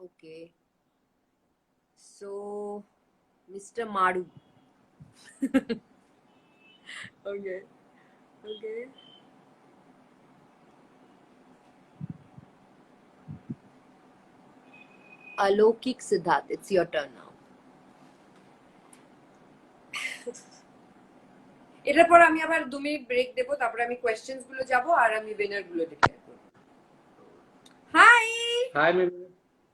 Okay. So, Mr. Madu. Okay. Okay. Alokik Siddharth, it's your turn now. এটার পর আমি আবার 2 মিনিট ব্রেক দেব, তারপরে আমি কোশ্চেনস গুলো যাব আর আমি উইনার গুলো ডিক্লেয়ার করব। Hi Hi, Mimi.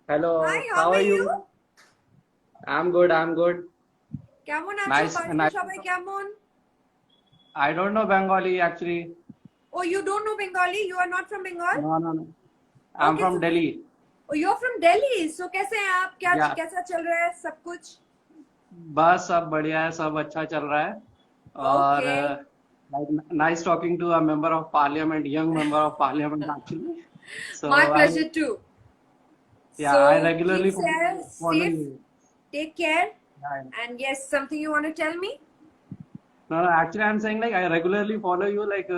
Hello. Hi, How are you? I'm good. I'm good. কেমন আছো? Nice. বাড়িতে Nice. সবাই কেমন? I don't know Bengali actually. Oh, you don't know Bengali? You are not from Bengal? No, no, no. I'm Okay, from so Delhi. Oh, you're from Delhi. So कैसे हैं आप? क्या Yeah. कैसा चल रहा है सब कुछ? बस सब बढ़िया है, सब अच्छा चल रहा है. और Okay. nice talking to a member of parliament, young member of parliament actually. So My pleasure too. Yeah, So I regularly keep safe, follow you. take care, Yeah. and yes, something you want to tell me? No, no, actually I'm saying like I regularly follow you like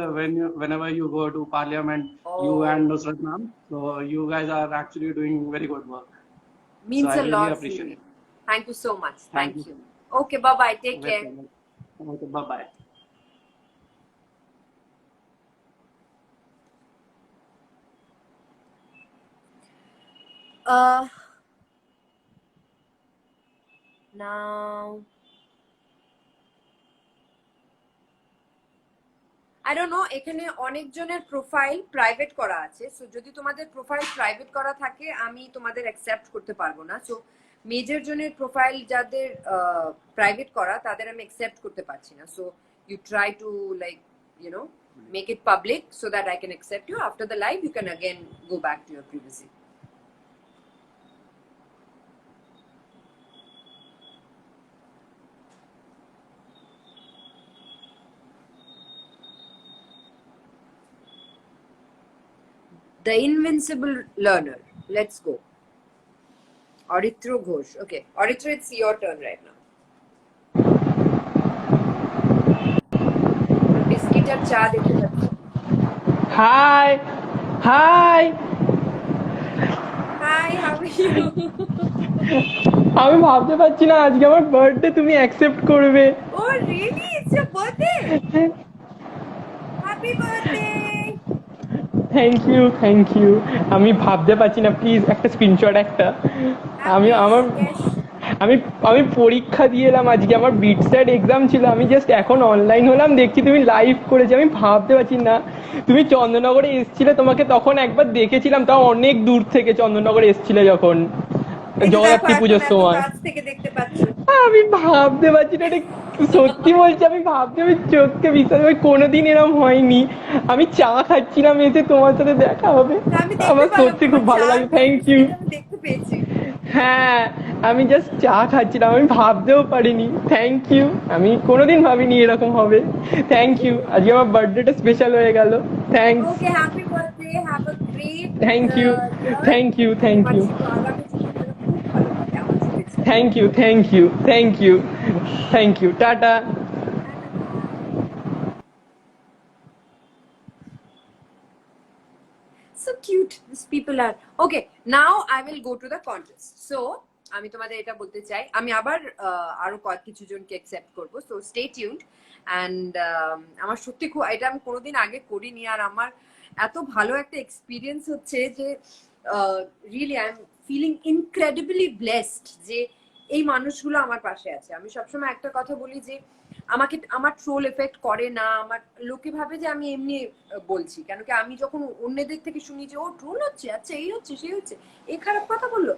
whenever you go to parliament, you and Nusrat ma'am. So you guys are actually doing very good work. Means So I a really lot. appreciate it. Thank you so much. Thank Thank you. you. Okay, bye bye. Take care. Okay, bye bye. Now I don't know, এখানে অনেকজনের profile private করা আছে, so যদি তোমাদের profile private করা থাকে আমি তোমাদের অ্যাকসেপ্ট করতে পারবো না। সো মেজর জনের প্রোফাইল যাদের প্রাইভেট করা তাদের আমি অ্যাকসেপ্ট করতে পারছি না। So you try to like make it public so that I can accept you. After the live you can again go back to your privacy. The Invincible Learner. Let's go. Aritro Ghosh. Okay. Aritro, it's your turn right now. Biscuit আর চা দেখে যাচ্ছি। Hi. Hi. Hi, how are you? আমি ভাবতে পারছি না আজকে আমার birthday তুমি অ্যাকসেপ্ট করবে। Oh, really? It's your birthday? Happy birthday! Thank you. আমি ভাবতে পারছি না, প্লিজ একটা স্ক্রিনশট একটা। আমি আমার Yes. আমি আমি পরীক্ষা দিয়ে এলাম আজকে, আমার বিটস্যাট এক্সাম ছিল, আমি জাস্ট এখন অনলাইন হলাম, দেখছি তুমি লাইভ করেছি। আমি ভাবতে পারছি না তুমি চন্দননগরে এসেছিলে, তোমাকে তখন একবার দেখেছিলাম, তাও অনেক দূর থেকে চন্দননগরে এসেছিলে যখন এই যে দেখো, জগদ্ধাত্রী এখন পুজোর এত সময়। কাছ থেকে দেখতে পাচ্ছ। আমি ভাবতে পারছি না, এটা সত্যি বলছি, আমি ভাবতে আমি চোখকে বিশ্বাস, আমি কোনোদিন এরকম হয়নি। আমি চা খাচ্ছিলাম, এসে তোমার সাথে দেখা হবে, আমি দেখতে আমার পেলাম সত্যি খুব তোমার ভালো চা লাগে। Thank you. আমি দেখতে পেয়েছি। হ্যাঁ, আমি জাস্ট চা খাচ্ছিলাম, আমি ভাবতেও পারিনি। থ্যাংক ইউ, আমি কোনোদিন ভাবিনি এরকম হবে। থ্যাংক ইউ, আজকে আমার বার্থডেটা স্পেশাল হয়ে গেল। Thanks. Okay, happy birthday. Have a great thank you year. Thank you আর থ্যাংক তোমার ইউ আগামী জীবন যেন খুব ভালো কাটে, আমার শুভেচ্ছা। Thank you thank you thank you thank you. Tata. So cute these people are. Okay, now I will go to the contest. So আমি তোমাদের এটা বলতে চাই, আমি আবার আরো কিছু জনকে অ্যাকসেপ্ট করব। So stay tuned. অ্যান্ড আমার সত্যি খুব, এটা আমি কোনোদিন আগে করিনি, আর আমার এত ভালো একটা এক্সপিরিয়েন্স হচ্ছে যে really I am feeling incredibly blessed যে এই মানুষগুলো আমার পাশে আছে। আমি সবসময় একটা কথা বলি যে আমাকে আমার ট্রোল এফেক্ট করে না, আমার লোকে ভাবে যে আমি এমনি বলছি, কেন কি আমি যখন অন্যদের থেকে শুনি যে ও ট্রোল হচ্ছে, আচ্ছা এই হচ্ছে সেই হচ্ছে, এই খারাপ কথা বললো,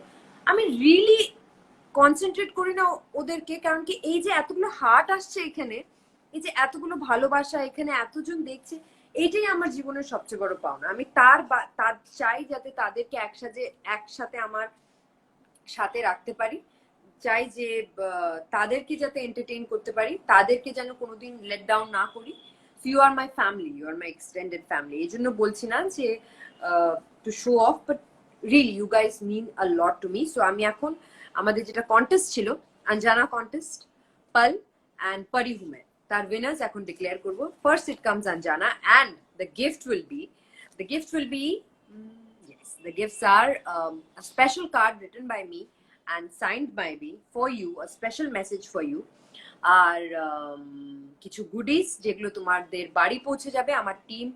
আমি রিয়েলি কনসেন্ট্রেট করি না ওদেরকে। কারণ কি এই যে এতগুলো হার্ট আসছে এখানে, এই যে এতগুলো ভালোবাসা এখানে এতজন দেখছে, এইটাই আমার জীবনের সবচেয়ে বড় পাওনা। আমি তার চাই যাতে তাদেরকে একসাথে আমার সাথে রাখতে পারি, চাই যে তাদেরকে যাতে এন্টারটেইন করতে পারি, তাদেরকে যেন কোনোদিন লেট ডাউন না করি। You are my family, you are my extended family. এই জন্য বলছি না যে to show off, but really you guys mean a lot to me. So আমি এখন আমাদের যেটা কন্টেস্ট ছিল, আঞ্জানা কন্টেস্ট, পাল অ্যান্ড পরি হুমেন, তার উইনার্স এখন ডিক্লেয়ার করবো। First it comes Anjana, and the gift will be The gifts are a special card written by me and signed by me for you, a special message for you. আর কিছু গুডিস যেগুলো তোমাদের বাড়ি পৌঁছে যাবে আমার টিম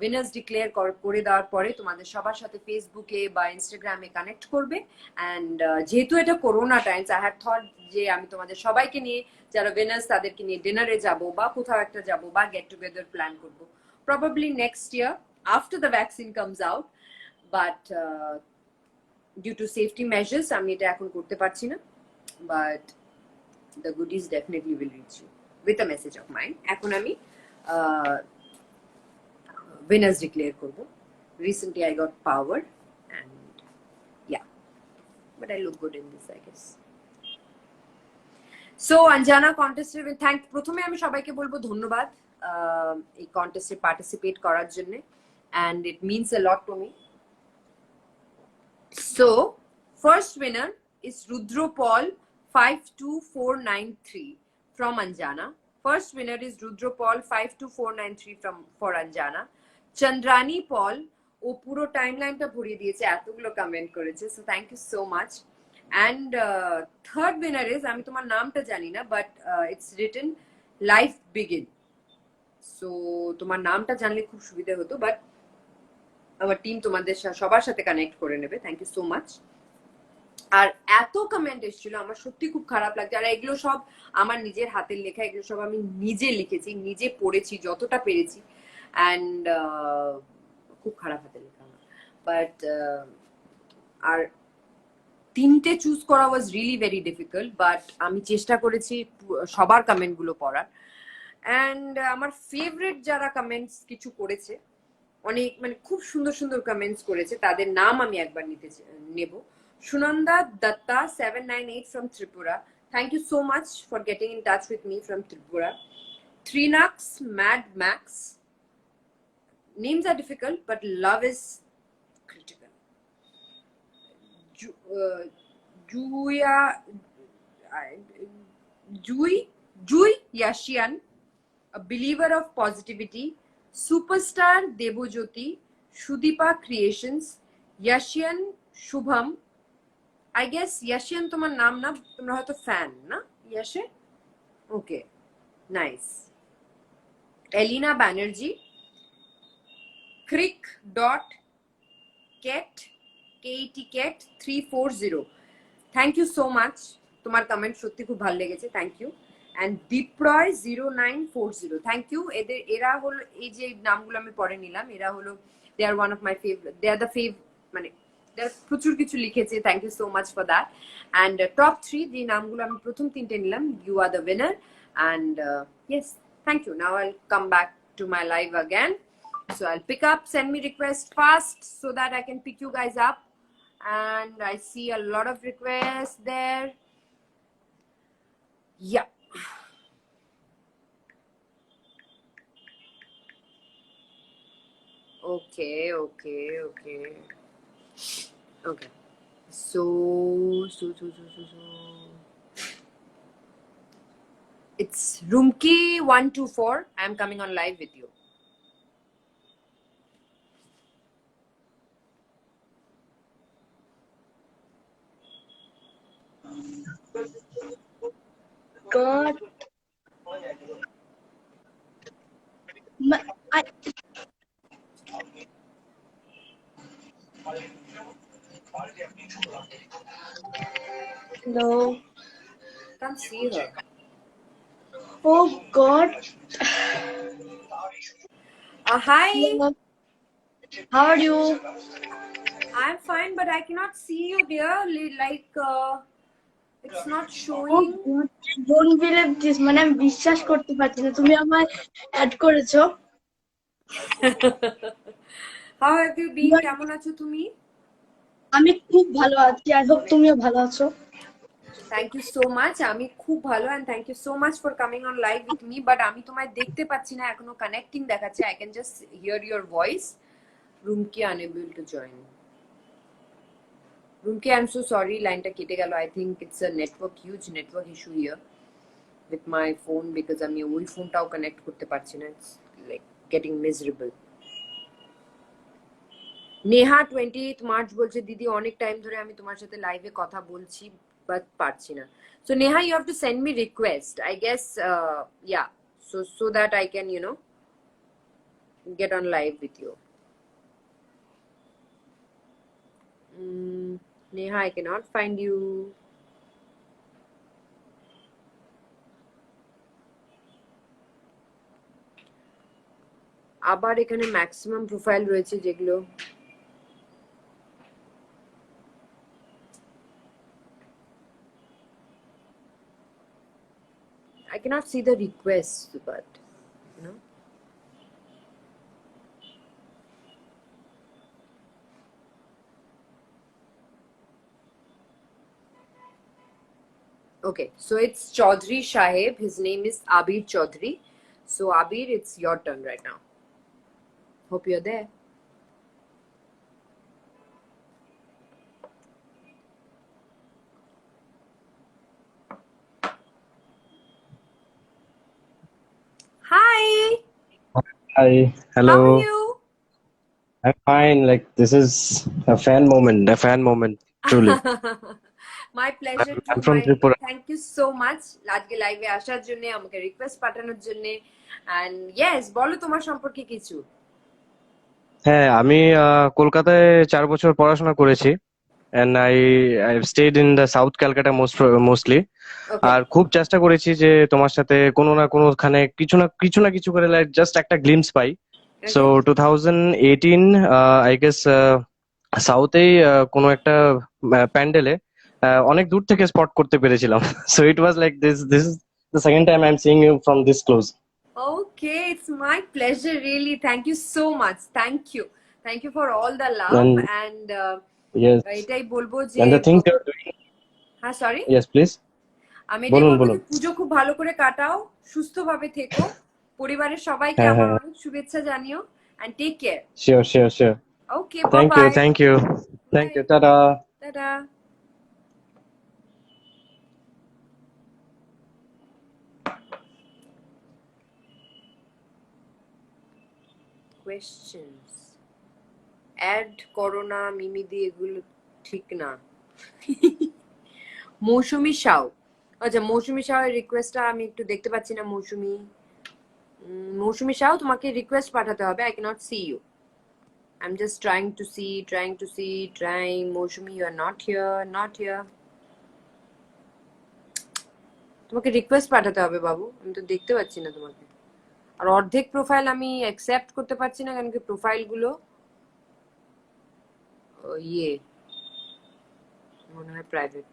উইনার্স ডিক্লেয়ার করে দেওয়ার পরে তোমাদের সবার সাথে ফেসবুকে বা ইনস্টাগ্রামে কানেক্ট করবে। অ্যান্ড যেহেতু এটা corona Times, I have thought যে আমি তোমাদের সবাইকে নিয়ে, যারা উইনার্স তাদেরকে নিয়ে ডিনারে যাব বা কোথাও একটা যাব বা গেট টুগেদার প্ল্যান করবো, probably next year after the vaccine comes out. But due to safety measures আমি এটা এখন করতে পারছি না। But the goodies definitely will reach you with a message of mine. এখন আমি winners declare করব। Recently I got power and yeah, but I look good in this, I guess. So Anjana contested with thank, প্রথমে আমি সবাইকে বলবো ধন্যবাদ এই কন্টেস্টে participate করার জন্য, and it means a lot to me. So first winner is Rudro Paul 52493 from Anjana. First winner is Rudro Paul 52493 for Anjana. Chandrani Paul, ও পুরো টাইমলাইনটা ভরিয়ে দিয়েছে, এতগুলো কমেন্ট করেছে, so thank you so much. And third winner is, আমি তোমার নামটা জানি না, but it's written life begin. So তোমার নামটা জানলে খুব সুবিধা হতো, বাট আমার টিম তোমাদের সবার সাথে কানেক্ট করে নেবে। Thank you so much. আর এত কমেন্ট এসেছিল, আমার সত্যি খুব খারাপ লাগছে। আর এগুলো সব আমার নিজের হাতের লেখা, এগুলো সব আমি নিজে লিখেছি, নিজে পড়েছি যতটা পেরেছি। অ্যান্ড খুব খারাপ হাতের লেখা আমার, বাট আর তিনটে চুজ করা was really very difficult, but আমি চেষ্টা করেছি সবার কমেন্ট গুলো পড়ার। অ্যান্ড আমার ফেভারিট যারা কমেন্টস কিছু করেছে, অনেক মানে খুব সুন্দর সুন্দর কমেন্টস করেছে, তাদের নাম আমি একবার নেব। Sunanda Datta 798 from Tripura. Thank you so much for getting in touch with me from Tripura. Trinax Mad Max. Names are difficult, but love is critical. Jui Yashian, a believer of positivity. Superstar Debojyoti, Shudipa Creations. Yashian Shubham. I guess Yashian তোমার নাম না, তোমরা হয়তো fan না ইয়াশে? Okay, nice. Elina Banerjee, crick dot ket KET 340, thank you so much, তোমার কমেন্ট সত্যি খুব ভালো লেগেছে, thank you. And Diproy 0940, thank you. এরা হলো, এই যে নামগুলো আমি পরে নিলাম, এরা হলো they are one of my favourite, they are the মানে প্রচুর কিছু লিখেছে, thank you so much for that. And top 3 যে নামগুলো আমি প্রথম তিনটে নিলাম, you are the winner. And yes, thank you. Now I'll come back to my live again. So I'll pick up, send me requests fast so that I can pick you guys up. And I see a lot of requests there. Yeah. Okay. So. It's Rumki 124. I'm coming on live with you. God. Hello. Can't see her. Oh God. Hi. Hello. How are you? I'm fine, but I cannot see you, dear. Like, it's not Oh showing. God. Don't believe this. মানে আমি বিশ্বাস করতে পারছি না তুমি আমায় add করেছো। How have you been? কেমন আছো তুমি? আমি খুব ভালো আছি। আই হোপ তুমিও ভালো আছো। Thank you so much. আমি খুব ভালো, and thank you so much for coming on live with me. But আমি তোমায় দেখতে পাচ্ছি না, এখনো কানেক্টিং দেখাচ্ছে। I can just hear your voice. Rumki unable to join. Rumki, I'm so sorry. লাইনটা কেটে গেল. I think it's a huge network issue here with my phone because আমি ওই ফোনটাও কানেক্ট করতে পারছি না. It's like getting miserable. Neha 28 March বলছে দিদি অনেক টাইম ধরে আমি তোমার সাথে লাইভে কথা বলছি বাট পারছি না so Neha you have to send me request I guess yeah so that I can get on live with you. Neha, I cannot find you. আবার এখানে ম্যাক্সিমাম প্রোফাইল রয়েছে যেগুলো I cannot see the requests, but you know. Okay, so it's Chaudhary Shaheb. His name is Abir Chaudhary. So Abir, it's your turn right now. Hope you're there. Hi. Hi, How hello. are you? I'm fine. Like this is a fan moment, truly. My pleasure too. I'm from Tripura. Thank you so much. আজকে লাইভে আসার জন্য আমাকে request পাঠানোর জন্য and yes বলো তোমার সম্পর্কে কিছু হ্যাঁ, আমি কলকাতায় 4 বছর পড়াশোনা করেছি and I've stayed in the South Calcutta mostly. Okay. আর খুব চেষ্টা করেছি যে তোমার সাথে কোনো না কোনোখানে কিছু করে লাইক জাস্ট একটা গ্লিমস পাই। সো 2018 আই গেস সাউথেই কোনো একটা প্যান্ডেলে অনেক দূর থেকে স্পট করতে পেরেছিলাম। So it was like this is the second time I am seeing you from this close. Okay, it's my pleasure really. Thank you so much. Thank you for all the love and yes, এটাই বলবো যে and the thing you're doing, হ্যাঁ sorry yes please, আমি এটাই বলবো বলুন। যে পুজো খুব ভালো করে কাটাও সুস্থভাবে থেকো পরিবারের সবাইকে হ্যাঁ, আমার হ্যাঁ। অনেক শুভেচ্ছা জানিও and take care. Sure. Okay, bye bye. Thank you, ta-da. Ta-da. Questions. Add করোনা মিমি দিয়ে এগুলো ঠিক না মৌসুমী সাউ আচ্ছা মৌসুমী সাউয়ের রিকোয়েস্টটা আমি একটু দেখতে পাচ্ছি না মৌসুমী সাউ তোমাকে রিকোয়েস্ট পাঠাতে হবে I cannot see you. I'm just trying to see Mousumi you are not here. তোমাকে রিকোয়েস্ট পাঠাতে হবে বাবু আমি তো দেখতে পাচ্ছি না তোমাকে আর অর্ধেক প্রোফাইল আমি অ্যাকসেপ্ট করতে পারছি না কারণ কি প্রোফাইল গুলো ইয়ে মনে হয় private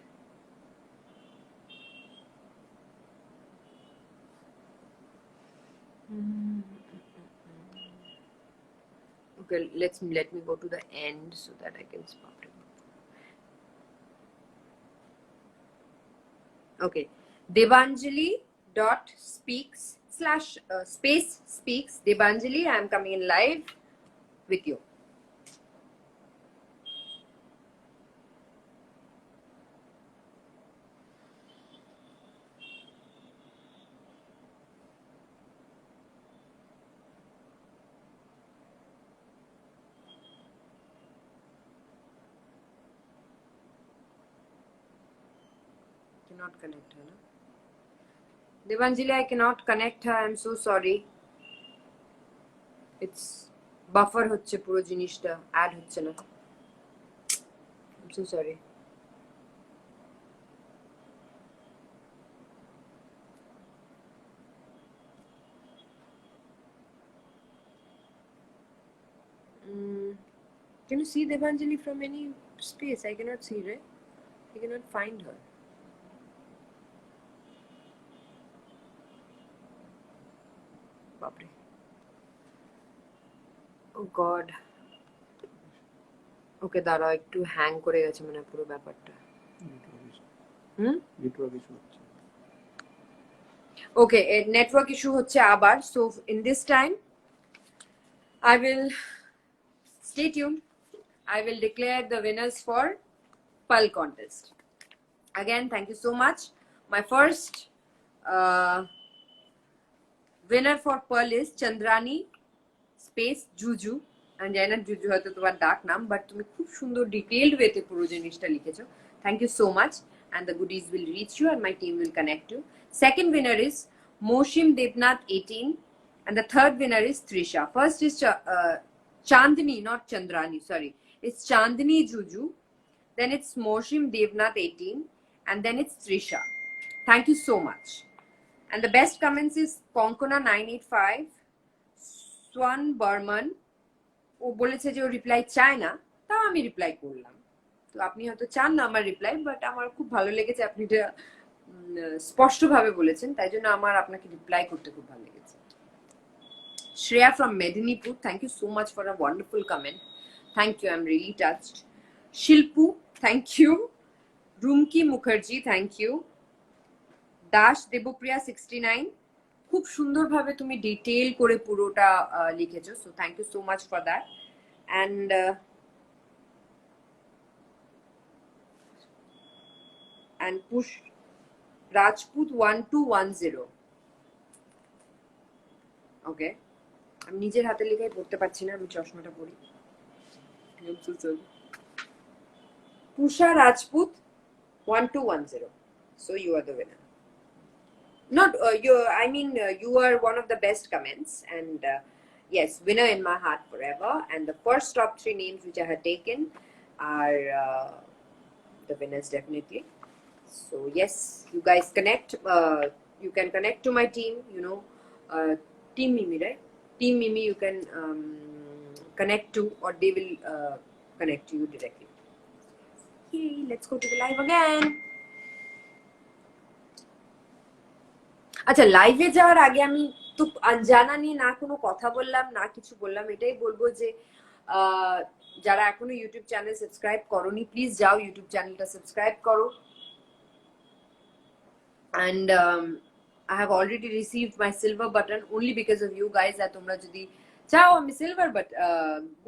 Okay, let me go to the end so that I can spot it. Okay, devanjali.speaks/space/speaks. Devanjali, I am coming in live with you. Cannot connect her, no? Devanjali, I cannot connect her. I'm so sorry. It's buffer হচ্ছে পুরো জিনিসটা add হচ্ছে না I'm so sorry. Can you see Devanjali from any space? I cannot see, right? I cannot find her. Babre. Oh God. ওকে দাঁড়াও একটু hang করে গেছে মানে পুরো ব্যাপারটা ওকে নেটওয়ার্ক ইস্যু হচ্ছে আবার so in this time I will stay tuned. I will declare the winners for Pearl contest. Again, thank you so much. My first winner for Pearl is Chandrani space Juju. আমি জানি না জুজু হয়তো তোমার ডাক নাম, but তুমি খুব সুন্দর ডিটেইলড ওয়েতে পুরো জিনিসটা লিখেছো। Thank you so much, and the goodies will reach you and my team will connect you. Second winner is Moshim Devnath 18 and the third winner is Trisha. First is Chandni, not Chandrani, sorry. It's Chandni Juju. Then it's Moshim Devnath 18 and then it's Trisha. Thank you so much. And the best comments is Konkona 985, Swan Burman. ও বলেছে যে ও reply চায় না, তাও আমি reply করলাম। তো আপনি হয়তো চান না আমার রিপ্লাই, বাট আমার খুব ভালো লেগেছে আপনি এটা স্পষ্টভাবে বলেছেন, তাই জন্য আমার আপনাকে রিপ্লাই করতে খুব ভালো লেগেছে। Shreya from Medinipur, thank you so much for a wonderful comment. Thank you, I'm really touched. Shilpu, thank you. Rumki Mukherjee, thank you. Dash Debopriya 69, খুব সুন্দরভাবে তুমি ডিটেইল করে পুরোটা লিখেছো, so thank you so much for that. and Push Rajput 1210, okay, আমি নিজের হাতে লেখাই পড়তে পারছি না, আমি চশমাটা পরি। Pusha Rajput 1210, so you are the winner. Not you, I mean you are one of the best comments, and yes, winner in my heart forever. And the first top 3 names which I had taken are the winners definitely. So yes, you guys connect, you can connect to my team, you know, Team Mimi, right? Team Mimi you can connect to, or they will connect to you directly. Yay, let's go to the live again. আচ্ছা, লাইভে যাওয়ার আগে আমি তো জানা নিয়ে না কোনো কথা বললাম না কিছু বললাম, এটাই বলবো যে যারা এখনো ইউটিউব চ্যানেল সাবস্ক্রাইব করোনি, প্লিজ যাও ইউটিউব চ্যানেলটা সাবস্ক্রাইব করো। and I have already received my silver button only because of you guys, that তোমরা যদি চাও আমি সিলভার বাট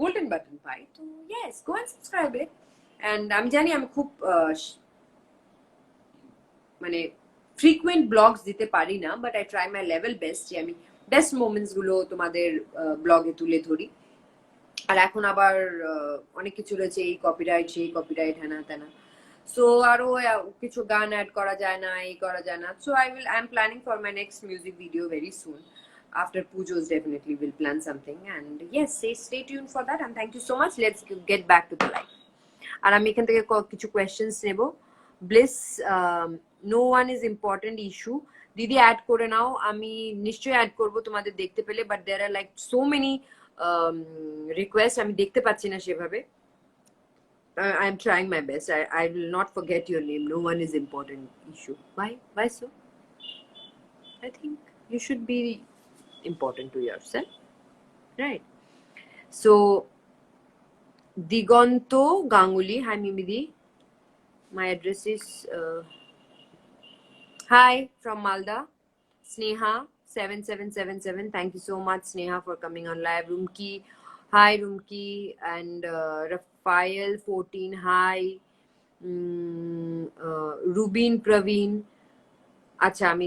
গোল্ডেন বাটন পাই, তো yes, go and subscribe it. and আমি জানি আমি খুব মানে ফ্রিকুয়েন্ট ব্লগস দিতে পারি না, but I try my level best যে আমি বেস্ট মোমেন্টস গুলো তোমাদের ব্লগে তুলে ধরি। আর এখন আবার অনেক কিছু রয়েছে, এই কপিরাইট সেই কপিরাইট হ্যানা তেনা, সো আরো কিছু গান অ্যাড করা যায় না, এই করা যায় না। So I am planning for my next music video very soon, after Pujo's definitely will plan something, and yes, stay tuned for that, and thank you so much. Let's get back to the live. আর আমি এখান থেকে কিছু questions নেব। Bliss, no one is important issue, দিদি add করে নাও, আমি নিশ্চয়ই অ্যাড করবো তোমাদের দেখতে পেলে, but there are like so many request, আমি দেখতে পাচ্ছি না সেভাবে। I am trying my best. I will not forget your name. No one is important issue. Why so? I think you should be important to yourself, right? So Digonto Ganguly, hi Mimidi, my address is hi from Malda. Sneha 7777, thank you so much Sneha for coming on live. Rumki, hi Rumki, and Rafael 14, hi. Rubin Praveen, আচ্ছা আমি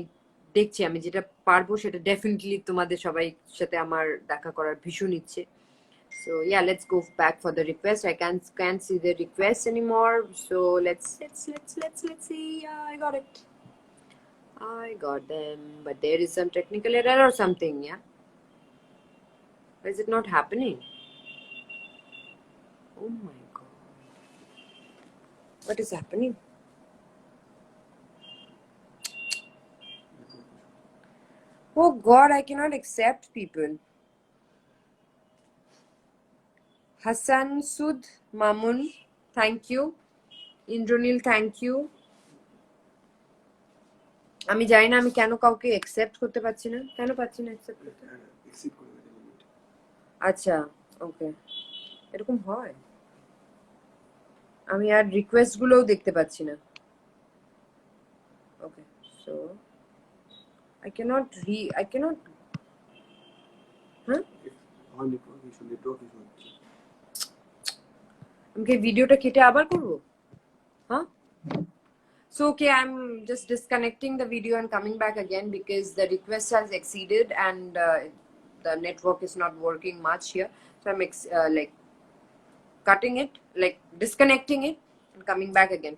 দেখছি, আমি যেটা পারবো সেটা definitely তোমাদের সবাই সাথে আমার দেখা করার ভীষণ ইচ্ছে। So yeah, let's go back for the request. I can't see the requests anymore. So let's see. Yeah, I got them, but there is some technical error or something. Yeah, why is it not happening? Oh my god, what is happening? Oh god, I cannot accept people. Hassan Sud Mamun, thank you. Indranil, thank you. আমি জানি না আমি কেন কাউকে accept করতে পারছি না, কেন পাচ্ছি না অ্যাকসেপ্ট করতে? আচ্ছা, ওকে, এরকম হয়। আমি আর রিকোয়েস্ট গুলোও দেখতে পাচ্ছি না। ওকে, সো I cannot হ্যাঁ, আমাকে ভিডিওটা কেটে আবার করবো? হ্যাঁ, so okay, I'm just disconnecting the video and coming back again because the request has exceeded and the network is not working much here. So I'm like cutting it, like disconnecting it and coming back again.